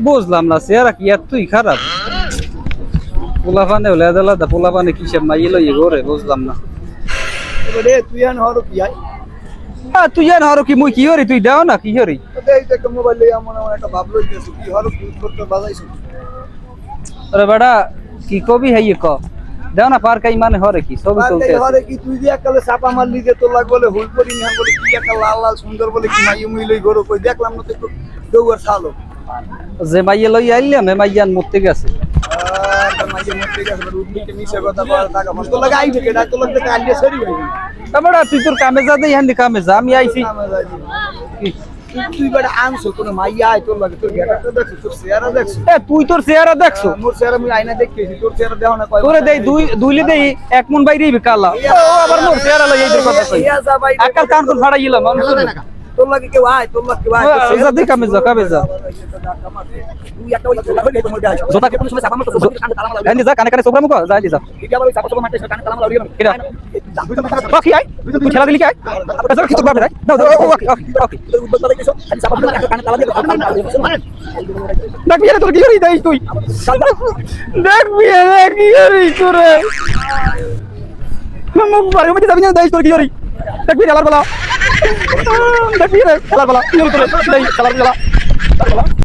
বুঝলাম না চেহারা কি এতই খারাপ। পোলা পানে হলে আলাদা, পোলা পানে কিসের মাইয়ে লইয়ে ঘরে বুঝলাম না। এবারে তুই আন হর কি আই তুই জান হরো কি মুই কি হরি তুই দাও না কি হরি। তো এই যে মোবাইল লই এমন এমন একটা ভাব লই গেছে কি হর কি করতে বাজাইছ আরে বেটা কি কবি হাইয়ে ক দাও না পার কাই মানে হরে কি ছবি চলতে আছে। হরে কি তুই যে একালে চাপা মারলি যে তোর লাগ বলে হুল করি না বলে কি একটা লাল লাল সুন্দর বলে কি মাইয়ে মুই লই গরো কই দেখলাম না তো একটু দৌড় ছালো যে মাইয়ে লই আইলাম এ মাইয়ান মরতে গেছে। মাইয়ে মরতে গেছে উদ্দিকে মিশে কথা বলা টাকা তোর লাগে আইবে কেডা তোর লাগে আইলে সরি হইবি বেটা তুই তোর কামে যা দেই হান্দি কামে যা আমি আইছি। তুই বেটা আনছো কোন মাইয়া আই তোর লাগে তোর গেটাটা দেখছ তোর চেহারা দেখছ তুই তোর চেহারা দেখছো। মোর চেহারা আমি আয়না দেখতেছি তোর চেহারা দেও না কয় তোরে দেই দুইলে দেই এক মন বাইরেই কালা ও আবার মোর চেহারা লই এইদের কথা কই আকাল কান কোন ফাড়াইলাম আমি তোর লাগে কেউ আয় তোর লাগে কেউ আয় যা দেই কামে যা কামে যা তুই একটা ওই তোলা হইলে তোমার দেয় জোতা কে কোন সময় চাপা মারতো কানে তালা লাগা এন্দি যা কানে কানে সোফরা মুকো যা এন্দি যা এটা বলে চাপা চাপা মারতে কানে তালা লাগাই কিরা বাকি আই তুই খেলা দিলি কি আই যা কিছু বাবা দাও দাও ওকে ওকে ওকে তুই উদ্যোগ করে গেছো খালি চাপা কানে তালা দিয়ে দেখ বিয়ে তোর কি হরি দেই তুই দেখ বিয়ে কি হরি তোরে মুখ বারে মধ্যে যাবি না দেই তোর কি হরি দেখ বিয়ে আলার বলা দেখ বিয়ে আলার বলা কি হরি তোরে দেই আলার বলা